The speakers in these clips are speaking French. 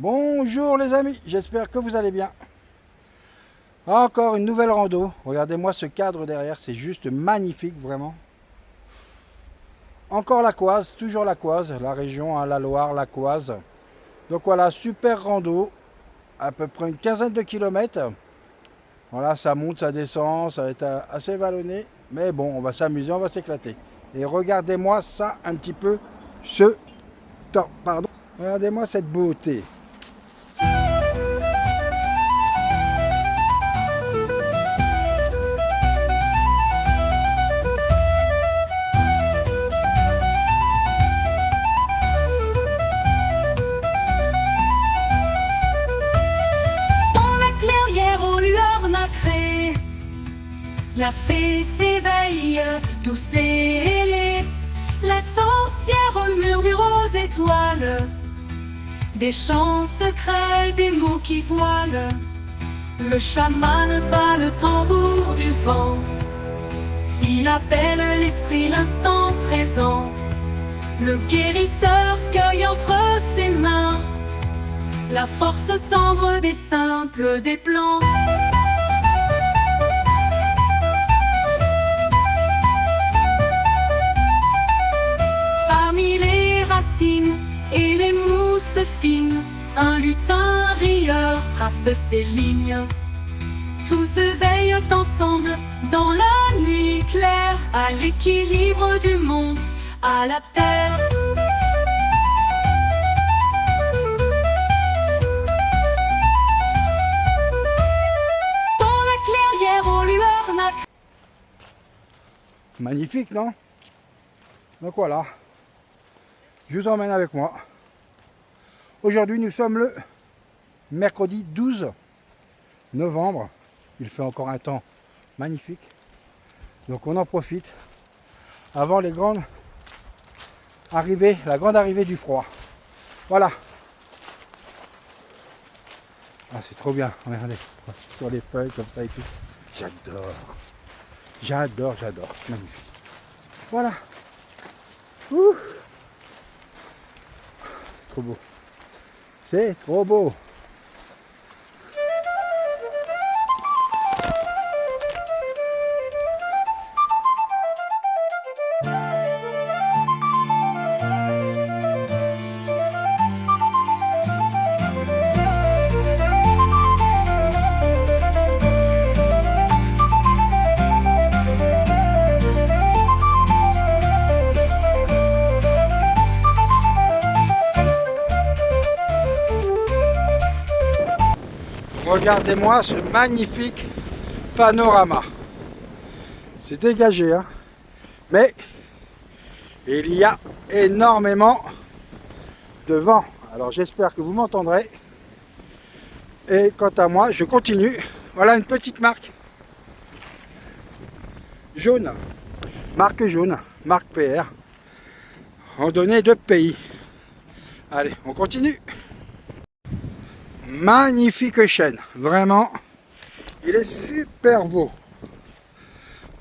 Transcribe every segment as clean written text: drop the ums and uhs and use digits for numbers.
Bonjour les amis, j'espère que vous allez bien. Encore une nouvelle rando. Regardez-moi ce cadre derrière, c'est juste magnifique vraiment. Encore l'Aquoise, toujours l'Aquoise, la région, hein, la Loire, l'Aquoise. Donc voilà, super rando, à peu près une quinzaine de kilomètres. Voilà, ça monte, ça descend, ça va être assez vallonné. Mais bon, on va s'amuser, on va s'éclater. Et regardez-moi ça un petit peu, ce temps, pardon. Regardez-moi cette beauté. La fée s'éveille, douce et ailée. La sorcière murmure aux étoiles des chants secrets, des mots qui voilent. Le chaman bat le tambour du vent. Il appelle l'esprit l'instant présent. Le guérisseur cueille entre ses mains la force tendre des simples des plants. Et les mousses fines, un lutin rieur trace ses lignes. Tous veillent ensemble dans la nuit claire à l'équilibre du monde, à la terre. Dans la clairière aux lueurs nacrées. Magnifique, non? Donc voilà. Je vous emmène avec moi. Aujourd'hui, nous sommes le mercredi 12 novembre. Il fait encore un temps magnifique. Donc on en profite avant les grandes arrivées, la grande arrivée du froid. Voilà. Ah, c'est trop bien. Regardez, sur les feuilles comme ça et tout. J'adore. J'adore, j'adore. Magnifique. Voilà. Ouh. Trop beau. C'est trop beau. Regardez-moi ce magnifique panorama. C'est dégagé, hein, mais il y a énormément de vent. Alors j'espère que vous m'entendrez. Et quant à moi, je continue. Voilà une petite marque jaune. Marque jaune, marque PR. Randonnée de pays. Allez, on continue. Magnifique chêne, vraiment, il est super beau.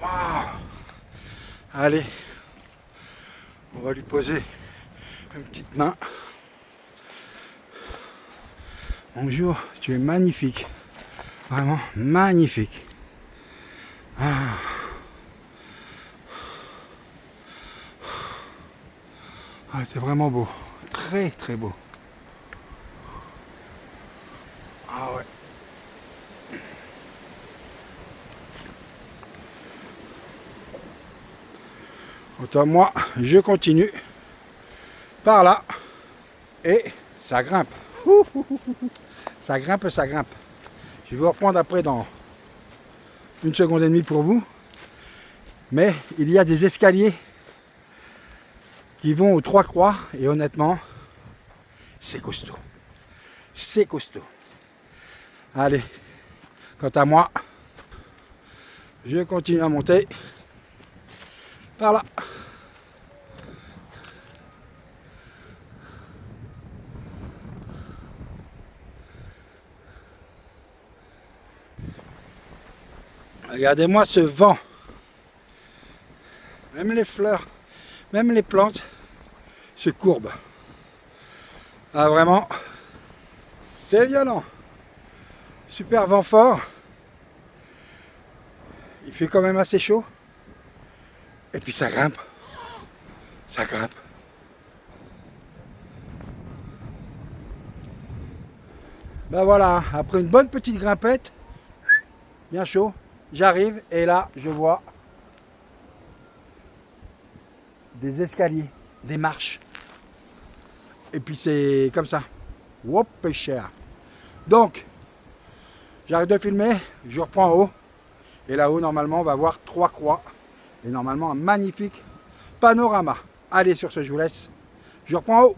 Wow. Allez, on va lui poser une petite main. Bonjour, tu es magnifique, vraiment magnifique. Ah. Ah, c'est vraiment beau, très très beau. Ah ouais. Autant moi, je continue par là et ça grimpe. Ça grimpe, ça grimpe. Je vais vous reprendre après dans une seconde et demie pour vous. Mais il y a des escaliers qui vont aux Trois Croix et honnêtement, c'est costaud. C'est costaud. Allez, quant à moi, je continue à monter par là. Regardez-moi ce vent. Même les fleurs, même les plantes se courbent. Ah vraiment, C'est violent. Super vent fort. Il fait quand même assez chaud. Et puis ça grimpe. Ça grimpe. Ben voilà, après une bonne petite grimpette, bien chaud, j'arrive et là je vois des escaliers, des marches. Et puis c'est comme ça. Wop, cher. Donc, j'arrête de filmer, je reprends en haut. Et là-haut, normalement, on va voir 3 croix. Et normalement, un magnifique panorama. Allez, sur ce, je vous laisse. Je reprends en haut.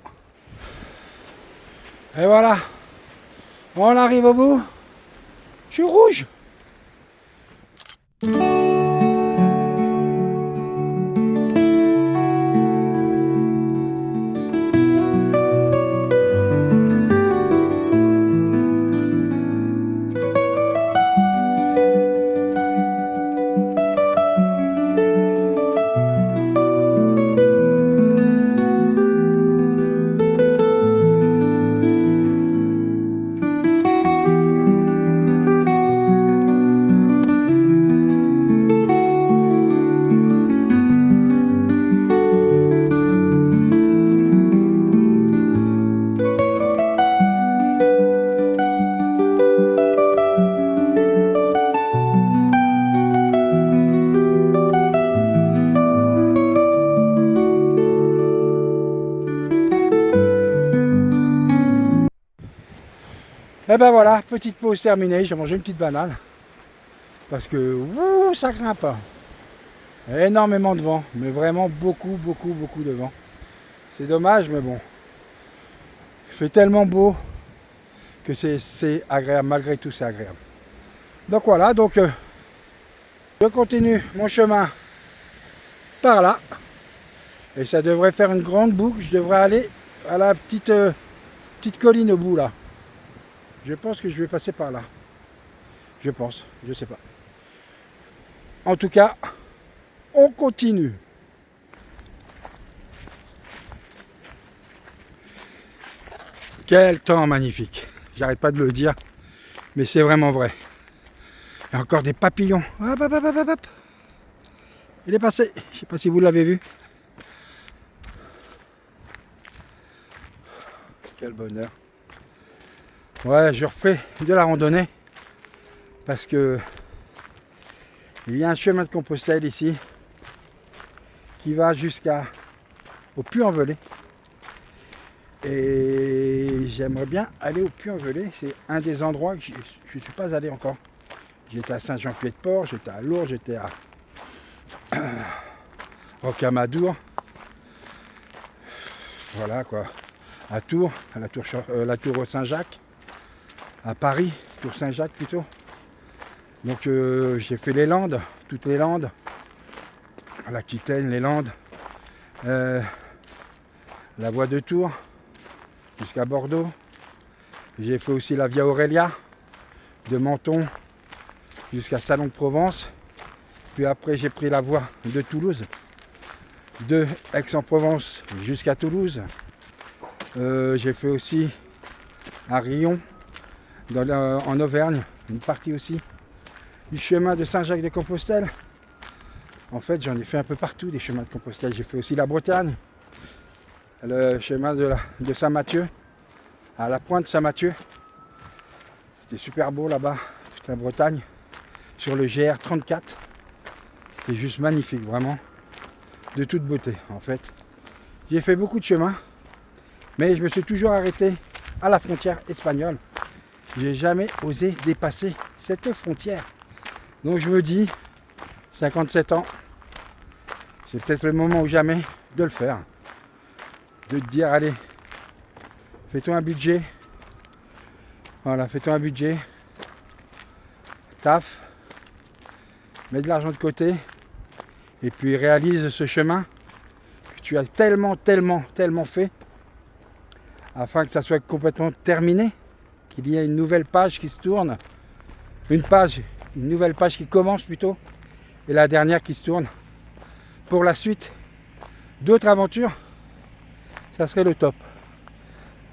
Et voilà. On arrive au bout. Je suis rouge. Et ben voilà, petite pause terminée, j'ai mangé une petite banane. Parce que ça grimpe. Énormément de vent, mais vraiment beaucoup de vent. C'est dommage, mais bon. Il fait tellement beau que c'est agréable, malgré tout c'est agréable. Donc voilà, je continue mon chemin par là. Et ça devrait faire une grande boucle, je devrais aller à la petite colline au bout là. Je pense que je vais passer par là. Je pense, je sais pas. En tout cas, on continue. Quel temps magnifique. J'arrête pas de le dire, mais c'est vraiment vrai. Il y a encore des papillons. Hop, hop, hop, hop, hop. Il est passé. Je sais pas si vous l'avez vu. Quel bonheur. Ouais, je refais de la randonnée parce que il y a un chemin de Compostelle ici qui va jusqu'au Puy-en-Velay. Et j'aimerais bien aller au Puy-en-Velay. C'est un des endroits que je ne suis pas allé encore. J'étais à Saint-Jean-Pied-de-Port, j'étais à Lourdes, j'étais à Rocamadour. Voilà quoi. À Tours, à la tour Saint-Jacques. À Paris, tour Saint-Jacques plutôt. Donc j'ai fait les Landes, toutes les Landes. L'Aquitaine, les Landes. La voie de Tours jusqu'à Bordeaux. J'ai fait aussi la Via Aurelia de Menton jusqu'à Salon-de-Provence. Puis après j'ai pris la voie de Toulouse, de Aix-en-Provence jusqu'à Toulouse. J'ai fait aussi à Rion, en Auvergne, une partie aussi du chemin de Saint-Jacques-de-Compostelle. En fait, j'en ai fait un peu partout des chemins de Compostelle. J'ai fait aussi la Bretagne, le chemin de Saint-Mathieu, à la pointe de Saint-Mathieu. C'était super beau là-bas, toute la Bretagne, sur le GR34. C'était juste magnifique, vraiment, de toute beauté en fait. J'ai fait beaucoup de chemins, mais je me suis toujours arrêté à la frontière espagnole. J'ai jamais osé dépasser cette frontière. Donc je me dis, 57 ans, c'est peut-être le moment ou jamais de le faire. De te dire, allez, fais-toi un budget. Voilà, fais-toi un budget. Taf. Mets de l'argent de côté. Et puis réalise ce chemin que tu as tellement fait. Afin que ça soit complètement terminé. Qu'il y ait une nouvelle page qui se tourne. Une nouvelle page qui commence plutôt. Et la dernière qui se tourne. Pour la suite d'autres aventures. Ça serait le top.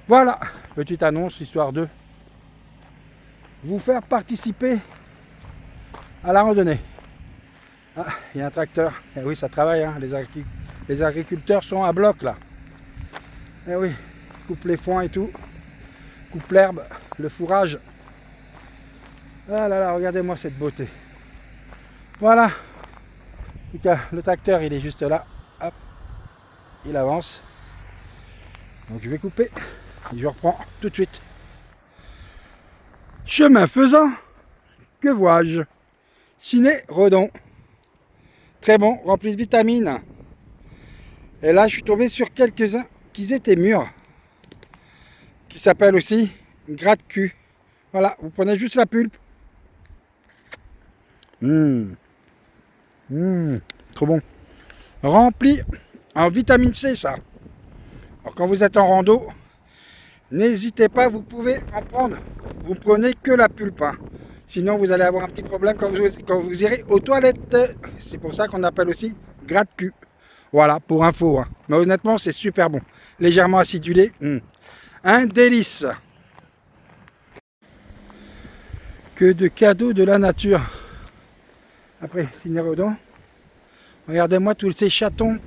Voilà, petite annonce, histoire de vous faire participer à la randonnée. Ah, il y a un tracteur. Eh oui, ça travaille, hein. Les agriculteurs sont à bloc là. Eh oui, coupe les foins et tout. Coupe l'herbe, le fourrage. Ah là là, regardez-moi cette beauté. Voilà. En tout cas, le tracteur, il est juste là. Hop. Il avance. Donc je vais couper. Et je reprends tout de suite. Chemin faisant, que vois-je? Ciné Redon. Très bon, rempli de vitamines. Et là, je suis tombé sur quelques-uns qui étaient mûrs. Qui s'appellent aussi gratte-cul. Voilà, vous prenez juste la pulpe. Trop bon. Rempli en vitamine C, ça. Alors, quand vous êtes en rando, n'hésitez pas, vous pouvez en prendre. Vous prenez que la pulpe. Hein. Sinon, vous allez avoir un petit problème quand vous irez aux toilettes. C'est pour ça qu'on appelle aussi gratte-cul. Voilà, pour info. Hein. Mais honnêtement, c'est super bon. Légèrement acidulé. Un délice. Que de cadeaux de la nature. Après, Ciné Redon. Regardez-moi tous ces chatons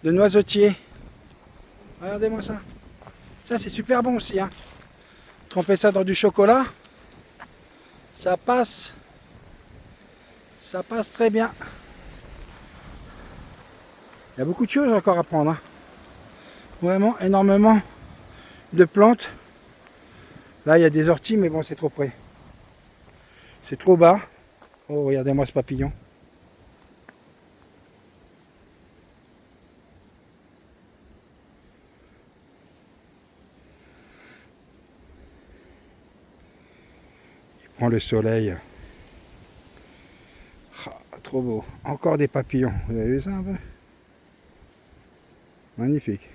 de noisetiers. Regardez-moi ça. Ça, c'est super bon aussi. Hein. Tremper ça dans du chocolat. Ça passe. Ça passe très bien. Il y a beaucoup de choses encore à prendre. Hein. Vraiment énormément de plantes. Là, il y a des orties, mais bon, c'est trop près. C'est trop bas. Oh, regardez-moi ce papillon. Il prend le soleil. Ah, trop beau. Encore des papillons. Vous avez vu ça un peu? Magnifique.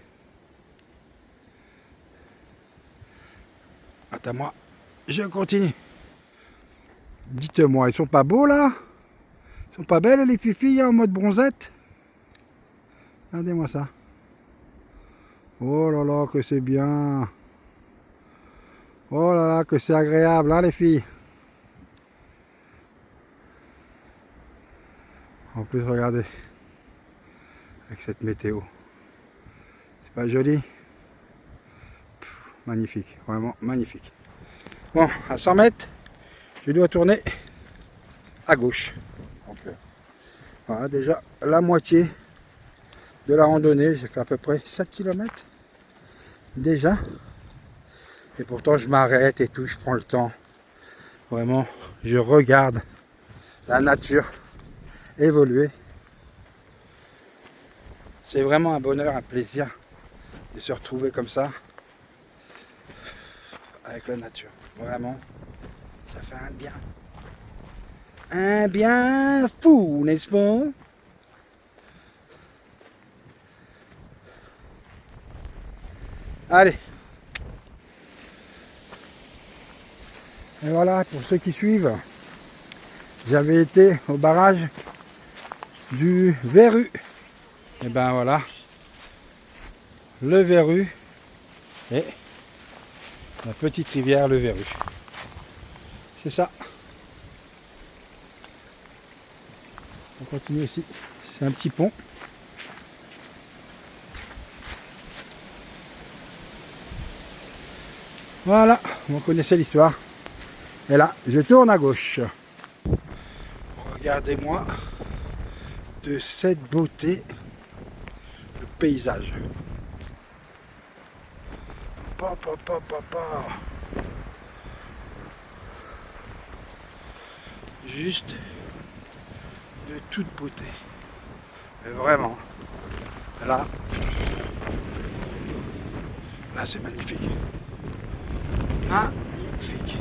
Attends moi, je continue. Dites-moi, ils sont pas beaux là? Ils sont pas belles les filles en mode bronzette? Regardez-moi ça. Oh là là, que c'est bien. Oh là là, que c'est agréable, hein les filles. En plus, regardez. Avec cette météo. C'est pas joli? Magnifique, vraiment magnifique. Bon, à 100 mètres, je dois tourner à gauche. Donc, voilà, déjà la moitié de la randonnée. J'ai fait à peu près 7 km déjà. Et pourtant, je m'arrête et tout, je prends le temps. Vraiment, je regarde la nature évoluer. C'est vraiment un bonheur, un plaisir de se retrouver comme ça avec la nature. Vraiment, ça fait un bien. Un bien fou, n'est-ce pas? Allez. Et voilà, pour ceux qui suivent, j'avais été au barrage du Verru. Et ben voilà, le Verru et la petite rivière, le Verru. C'est ça. On continue ici. C'est un petit pont. Voilà, vous connaissez l'histoire. Et là, je tourne à gauche. Regardez-moi de cette beauté, le paysage. Juste de toute beauté. Mais vraiment, là c'est magnifique. Magnifique.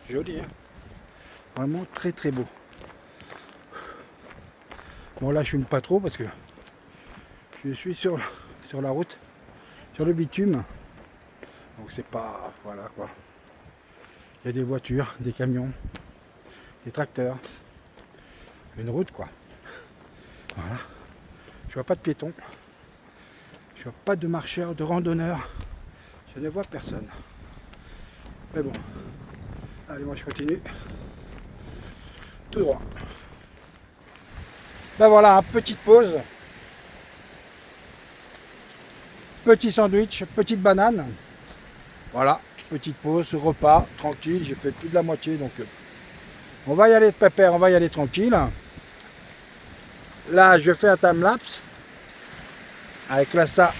Joli, hein? Vraiment très très beau. Bon là je filme pas trop parce que je suis sur la route, sur le bitume. Donc c'est pas... Voilà quoi. Il y a des voitures, des camions, des tracteurs. Une route quoi. Voilà. Je vois pas de piétons. Je vois pas de marcheurs, de randonneurs. Je ne vois personne. Mais bon. Allez, moi je continue. Tout droit. Ben voilà, petite pause. Petit sandwich, petite banane. Voilà, petite pause, repas, tranquille. J'ai fait plus de la moitié, donc on va y aller de pépère, on va y aller tranquille. Là, je fais un timelapse avec la SA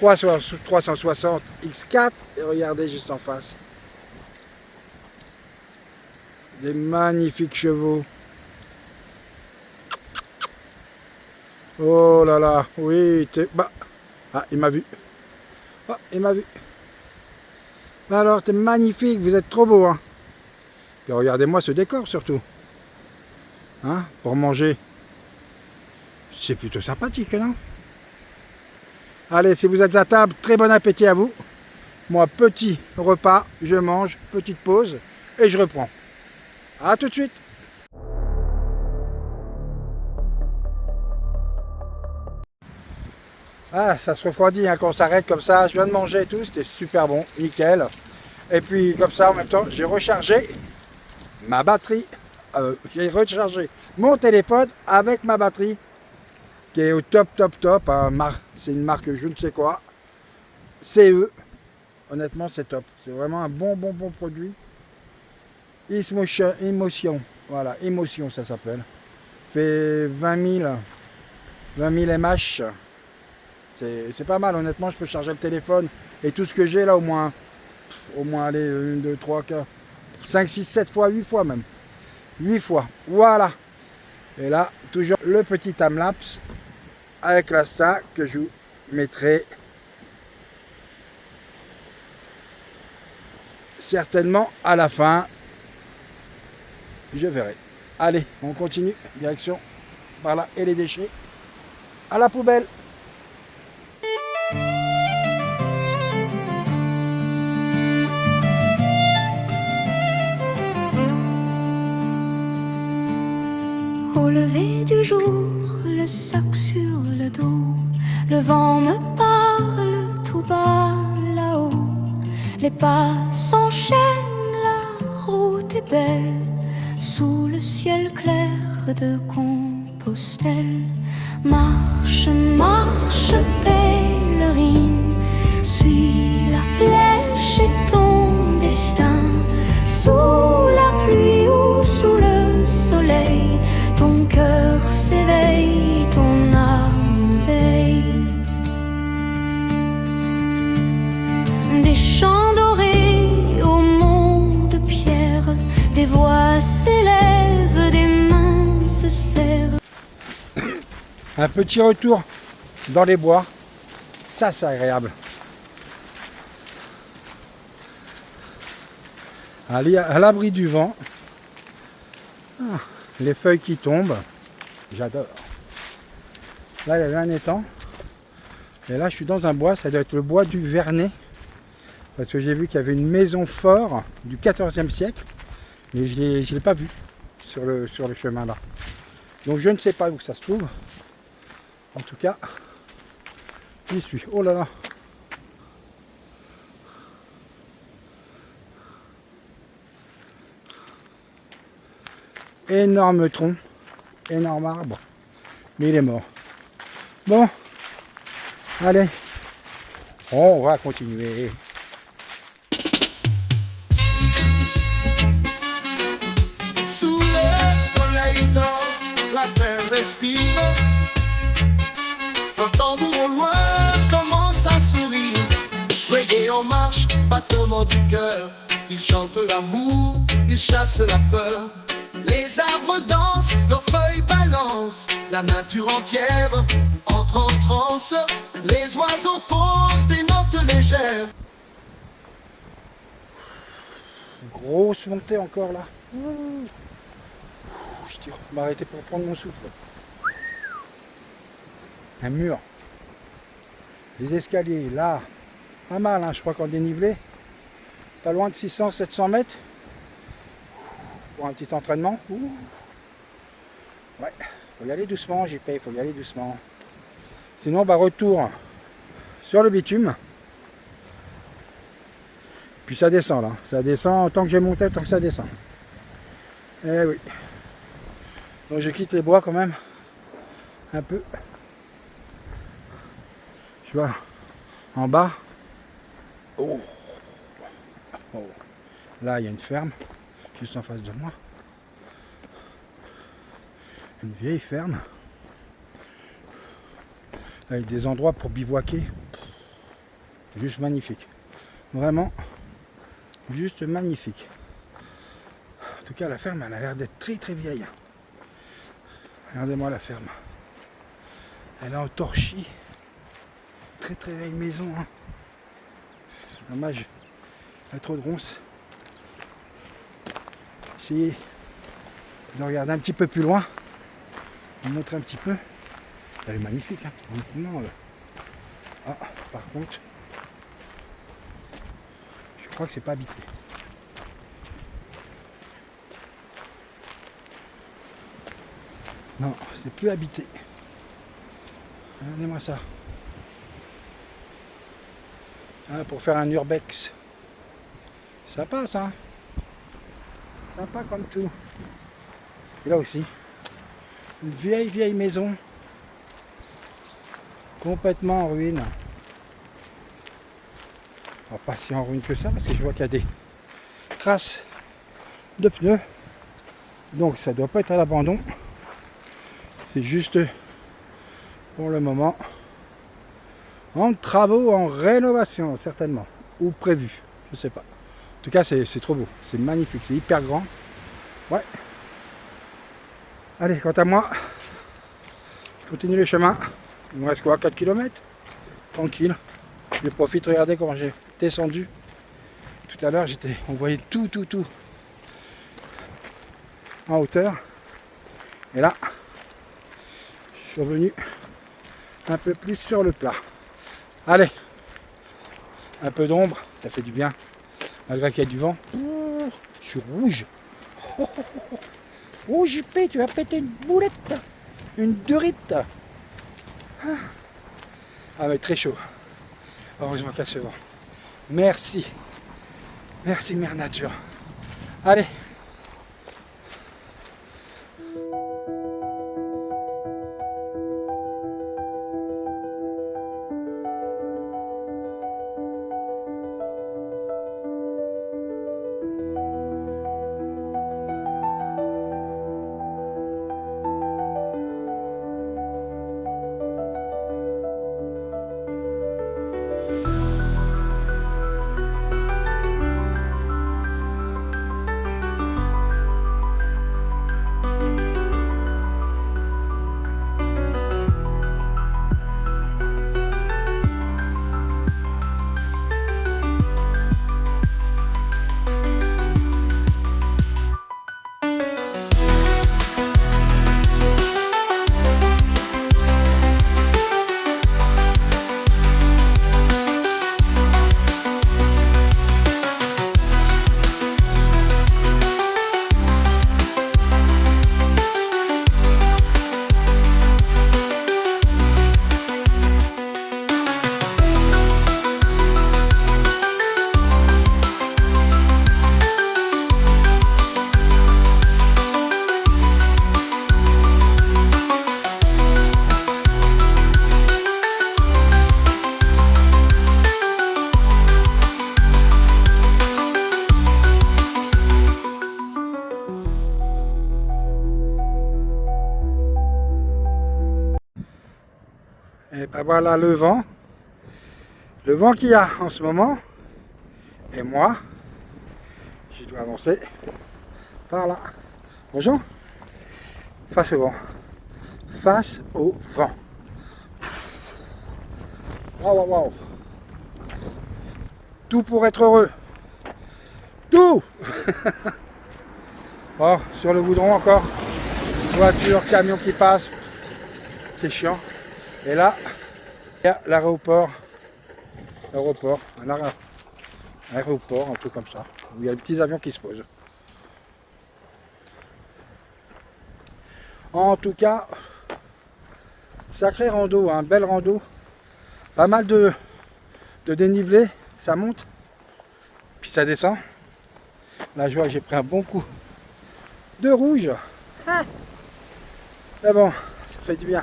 360 X4 et regardez juste en face. Des magnifiques chevaux. Oh là là, oui, bah, ah, il m'a vu. Oh, il m'a vu. Bah alors, t'es magnifique, vous êtes trop beau, hein. Et regardez-moi ce décor surtout. Hein, pour manger. C'est plutôt sympathique, non? Allez, si vous êtes à table, très bon appétit à vous. Moi, petit repas, je mange, petite pause, et je reprends. À tout de suite. Ah, ça se refroidit hein, quand on s'arrête comme ça. Je viens de manger et tout, c'était super bon, nickel. Et puis comme ça, en même temps, j'ai rechargé ma batterie. J'ai rechargé mon téléphone avec ma batterie, qui est au top. Hein, c'est une marque je ne sais quoi. CE. Honnêtement, c'est top. C'est vraiment un bon produit. Emotion. Voilà, Emotion, ça s'appelle. Fait 20 000 mAh. C'est pas mal, honnêtement, je peux charger le téléphone et tout ce que j'ai là au moins allez, 1, 2, 3, 4, 5, 6, 7 fois, 8 fois même. 8 fois, voilà. Et là, toujours le petit timelapse avec la SA que je vous mettrai certainement à la fin. Je verrai. Allez, on continue, direction par là et les déchets à la poubelle. Au lever du jour, le sac sur le dos, le vent me parle tout bas là-haut. Les pas s'enchaînent, la route est belle, sous le ciel clair de Compostelle. Marche, marche, pèlerine, suis la flèche et ton destin. Sous la pluie ou sous le soleil, ton cœur s'éveille, ton âme veille. Des chants dorés au mont de pierre, des voix s'élèvent, des mains se serrent. Un petit retour dans les bois, ça c'est agréable. À l'abri du vent, les feuilles qui tombent, j'adore. Là il y avait un étang, et là je suis dans un bois, ça doit être le bois du Vernet, parce que j'ai vu qu'il y avait une maison fort du 14e siècle, mais je ne l'ai pas vu sur le chemin là. Donc je ne sais pas où ça se trouve, en tout cas, j'y suis. Oh là là! Énorme tronc, énorme arbre, mais il est mort. Bon, allez, on va continuer. Sous le soleil d'or, la terre respire. Entendons au loin commence à sourire. Reggae en marche, battement du cœur. Ils chantent l'amour, ils chassent la peur. Les arbres dansent, leurs feuilles balancent. La nature entière entre en transe. Les oiseaux posent des notes légères. Grosse montée encore là. Je vais m'arrêter pour prendre mon souffle. un mur. Les escaliers, là, pas mal, hein, je crois qu'en dénivelé, pas loin de 600-700 mètres. Pour un petit entraînement. Ouh. Ouais, faut y aller doucement, JP, faut y aller doucement. Sinon, bah, retour sur le bitume. Puis ça descend là, ça descend tant que j'ai monté, tant que ça descend. Eh oui. Donc je quitte les bois quand même, un peu. Je vois en bas. Oh. Oh. Là il y a une ferme, juste en face de moi. Une vieille ferme. Avec des endroits pour bivouaquer. Juste magnifique. Vraiment. Juste magnifique. En tout cas, la ferme, elle a l'air d'être très très vieille. Regardez-moi la ferme. Elle est en torchis. Très très vieille maison. Hein. Dommage. Il y a trop de ronces. Essayez de regarder un petit peu plus loin. Vous montrer un petit peu. Elle est magnifique. Hein. Honnêtement, ah, par contre, je crois que c'est pas habité. Non, c'est plus habité. Regardez-moi ça. Ah, pour faire un urbex. Sympa ça. Sympa comme tout. Et là aussi, une vieille maison. Complètement en ruine. Alors, pas si en ruine que ça, parce que je vois qu'il y a des traces de pneus. Donc ça doit pas être à l'abandon. C'est juste pour le moment en travaux, en rénovation certainement. Ou prévu, je sais pas. En tout cas c'est trop beau, c'est magnifique, c'est hyper grand. Ouais. Allez, quant à moi, je continue le chemin. Il me reste quoi, 4 km? Tranquille. Je profite, regardez comment j'ai descendu. Tout à l'heure, on voyait tout en hauteur. Et là, je suis revenu un peu plus sur le plat. Allez, un peu d'ombre, ça fait du bien. Malgré qu'il y a du vent. Je suis rouge. Oh JP, tu vas péter une boulette. Une durite. Ah mais très chaud. Heureusement qu'il y a ce vent. Merci. Merci Mère Nature. Allez. Et ben voilà le vent qu'il y a en ce moment. Et moi, je dois avancer par là. Bonjour. Face au vent. Face au vent. Waouh, waouh. Tout pour être heureux. Tout. Oh, sur le goudron encore. Voiture, camion qui passe. C'est chiant. Et là, il y a l'aéroport. Un aéroport, un truc comme ça, où il y a des petits avions qui se posent. En tout cas, sacré rando, un bel rando. Pas mal de dénivelé, ça monte, puis ça descend. Là, je vois que j'ai pris un bon coup de rouge. Mais bon, ça fait du bien.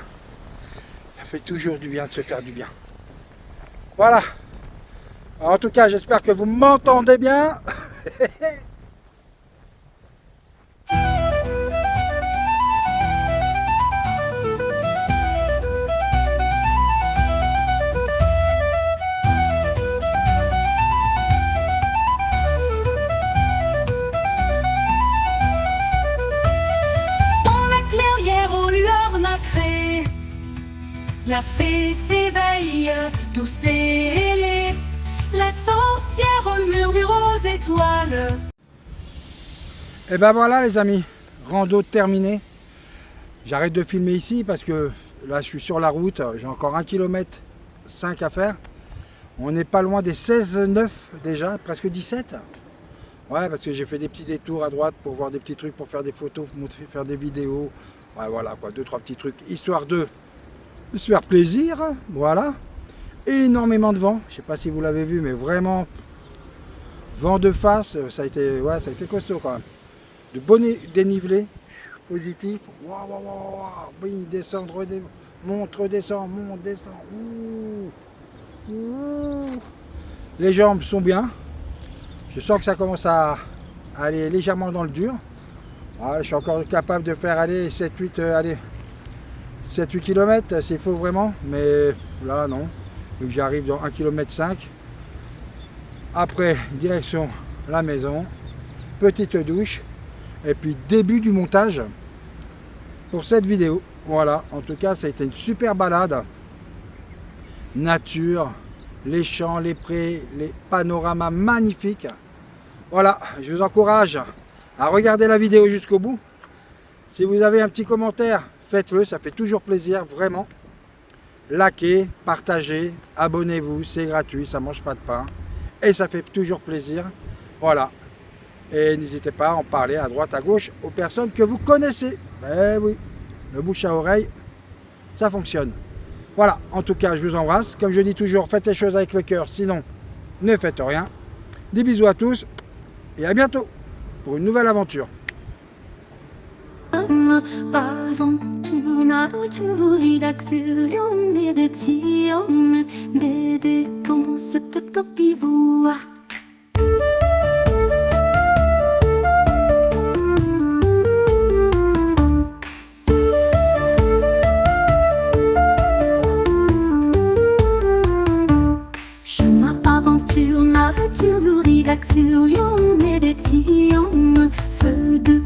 Ça fait toujours du bien de se faire du bien. Voilà. En tout cas, j'espère que vous m'entendez bien. Dans la clairière aux lueurs nacrées, la fée s'éveille, douce et ailée. La sorcière murmure aux étoiles. Et ben voilà les amis, rando terminé. J'arrête de filmer ici parce que là je suis sur la route, j'ai encore 1,5 km à faire. On n'est pas loin des 16,9 déjà, presque 17. Ouais, parce que j'ai fait des petits détours à droite pour voir des petits trucs, pour faire des photos, pour faire des vidéos. Ouais, voilà quoi, 2-3 petits trucs, histoire de se faire plaisir, voilà. Énormément de vent, je sais pas si vous l'avez vu, mais vraiment vent de face, ça a été costaud quand même. De bon dénivelé, positif, waouh, waouh, waouh, oui, descendre, monte, redescend, monte, descend. Ouh, ouh. Les jambes sont bien, je sens que ça commence à aller légèrement dans le dur. Voilà, je suis encore capable de faire aller 7-8 km s'il faut vraiment, mais là non. Donc j'arrive dans 1,5 km. Après, direction la maison, petite douche, et puis début du montage pour cette vidéo. Voilà, en tout cas, ça a été une super balade. Nature, les champs, les prés, les panoramas magnifiques. Voilà, je vous encourage à regarder la vidéo jusqu'au bout. Si vous avez un petit commentaire, faites-le, ça fait toujours plaisir, vraiment. Likez, partagez, abonnez-vous, c'est gratuit, ça ne mange pas de pain. Et ça fait toujours plaisir. Voilà. Et n'hésitez pas à en parler à droite, à gauche, aux personnes que vous connaissez. Eh oui, le bouche à oreille, ça fonctionne. Voilà, en tout cas, je vous embrasse. Comme je dis toujours, faites les choses avec le cœur, sinon, ne faites rien. Des bisous à tous et à bientôt pour une nouvelle aventure. Chemin, aventure, nature, rédaction, méditation, feu de